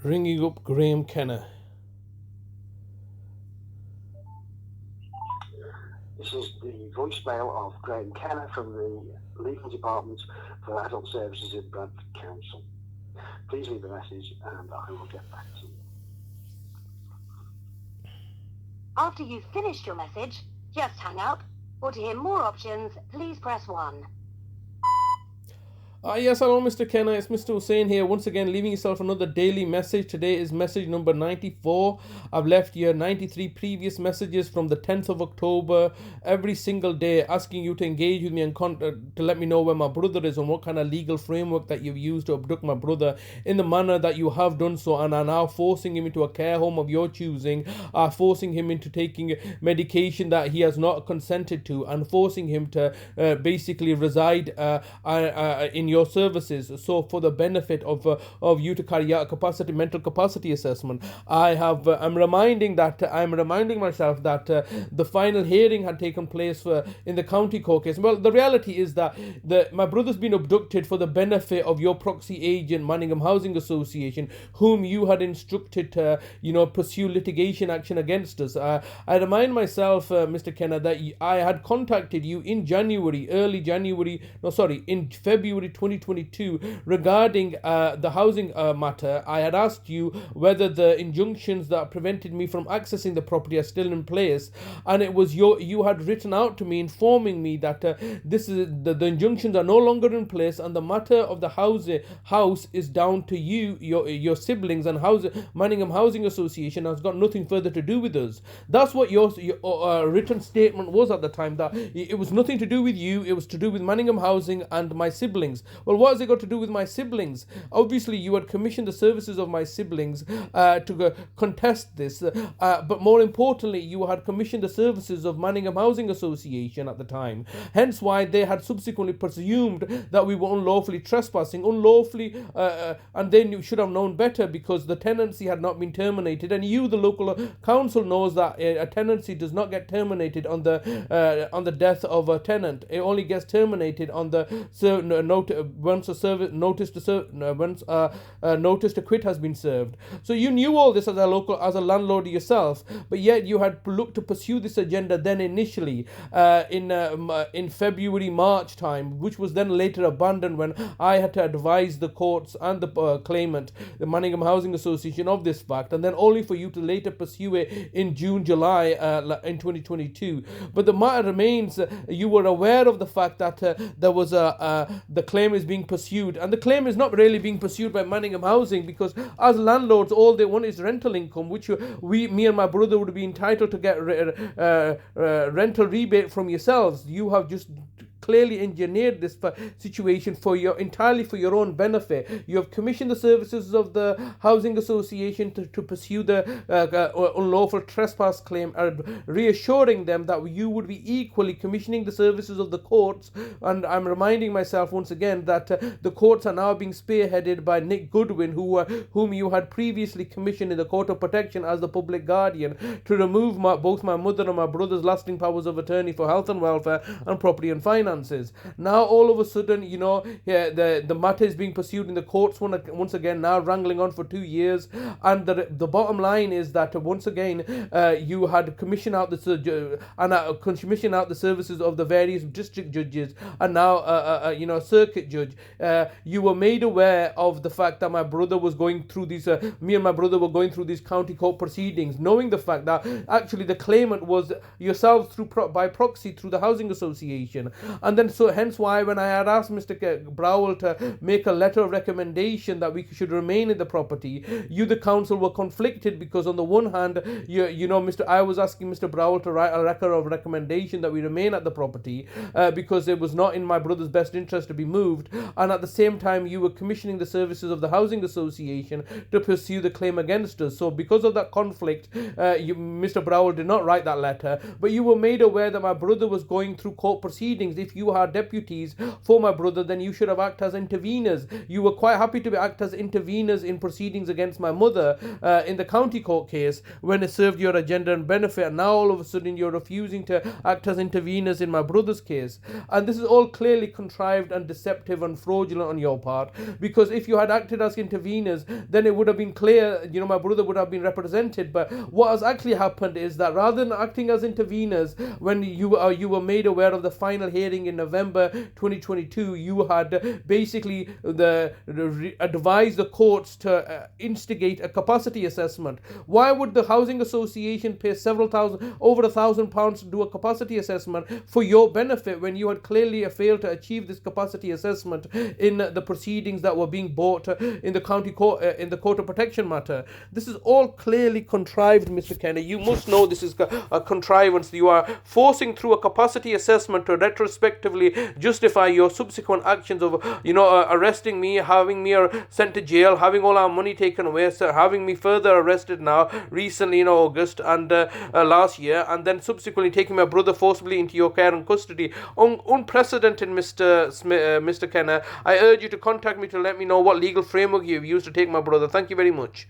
Ringing up Graeme Kenna. This is the voicemail of Graeme Kenna from the Legal Department for Adult Services in Bradford Council. Please leave a message and I will get back to you. After you've finished your message, just hang up. Or to hear more options, please press 1. Yes, hello Mr. Kenna, it's Mr. Hussain here, once again leaving yourself another daily message. Today is message number 94. I've left here 93 previous messages from the 10th of October, every single day, asking you to engage with me and to let me know where my brother is and what kind of legal framework that you've used to abduct my brother in the manner that you have done so, and are now forcing him into a care home of your choosing, forcing him into taking medication that he has not consented to, and forcing him to basically reside in your services, so for the benefit of you to carry out a mental capacity assessment. I'm reminding myself that the final hearing had taken place in the county court case. Well, the reality is that my brother's been abducted for the benefit of your proxy agent, Manningham Housing Association, whom you had instructed to pursue litigation action against us. I remind myself, Mr. Kenna, that I had contacted you in February 2022 regarding the housing matter. I had asked you whether the injunctions that prevented me from accessing the property are still in place, and it was you had written out to me informing me that the injunctions are no longer in place, and the matter of the house is down to you, your siblings, and Manningham Housing Association has got nothing further to do with us. That's what your written statement was at the time, that it was nothing to do with you, it was to do with Manningham Housing and my siblings. Well, what has it got to do with my siblings? Obviously, you had commissioned the services of my siblings to contest this, but more importantly, you had commissioned the services of Manningham Housing Association at the time. Hence why they had subsequently presumed that we were unlawfully trespassing, and they should have known better, because the tenancy had not been terminated, and you, the local council, knows that a tenancy does not get terminated on the death of a tenant. It only gets terminated on the once a notice to quit has been served. So you knew all this as a landlord yourself, but yet you had looked to pursue this agenda then initially in February, March time, which was then later abandoned when I had to advise the courts and the claimant, the Manningham Housing Association, of this fact, and then only for you to later pursue it in June, July in 2022. But the matter remains, you were aware of the fact that there was the claim is being pursued, and the claim is not really being pursued by Manningham Housing, because as landlords, all they want is rental income, which me and my brother would be entitled to get rental rebate from yourselves. You have just clearly engineered this situation entirely for your own benefit. You have commissioned the services of the Housing Association to pursue the unlawful trespass claim, reassuring them that you would be equally commissioning the services of the courts. And I'm reminding myself once again that the courts are now being spearheaded by Nick Goodwin, whom you had previously commissioned in the Court of Protection as the public guardian to remove both my mother and my brother's lasting powers of attorney for health and welfare and property and finance. Now all of a sudden, the matter is being pursued in the courts once again, now wrangling on for 2 years, and the bottom line is that once again you had commissioned out the services of the various district judges and now circuit judge. You were made aware of the fact that my brother was going through these me and my brother were going through these county court proceedings, knowing the fact that actually the claimant was yourselves by proxy through the Housing Association. And then hence why when I had asked Mr. Browell to make a letter of recommendation that we should remain in the property, you, the council, were conflicted, because on the one hand, I was asking Mr. Browell to write a letter of recommendation that we remain at the property because it was not in my brother's best interest to be moved, and at the same time you were commissioning the services of the Housing Association to pursue the claim against us. So because of that conflict, Mr. Browell did not write that letter, but you were made aware that my brother was going through court proceedings. If if you are deputies for my brother, then you should have acted as interveners. You were quite happy to act as interveners in proceedings against my mother in the county court case when it served your agenda and benefit, and now all of a sudden you're refusing to act as interveners in my brother's case. And this is all clearly contrived and deceptive and fraudulent on your part, because if you had acted as interveners, then it would have been clear, my brother would have been represented. But what has actually happened is that rather than acting as interveners when you were made aware of the final hearing in November 2022, you had basically advised the courts to instigate a capacity assessment. Why would the housing association pay over £1,000 to do a capacity assessment for your benefit when you had clearly failed to achieve this capacity assessment in the proceedings that were being brought in the county court in the court of protection matter? This is all clearly contrived, Mr. Kenna. You must know this is a contrivance. You are forcing through a capacity assessment to retrospectively justify your subsequent actions of arresting me, having me sent to jail, having all our money taken away, having me further arrested now recently in August and last year, and then subsequently taking my brother forcibly into your care and custody. Unprecedented, Mr. Kenna. I urge you to contact me to let me know what legal framework you've used to take my brother. Thank you very much.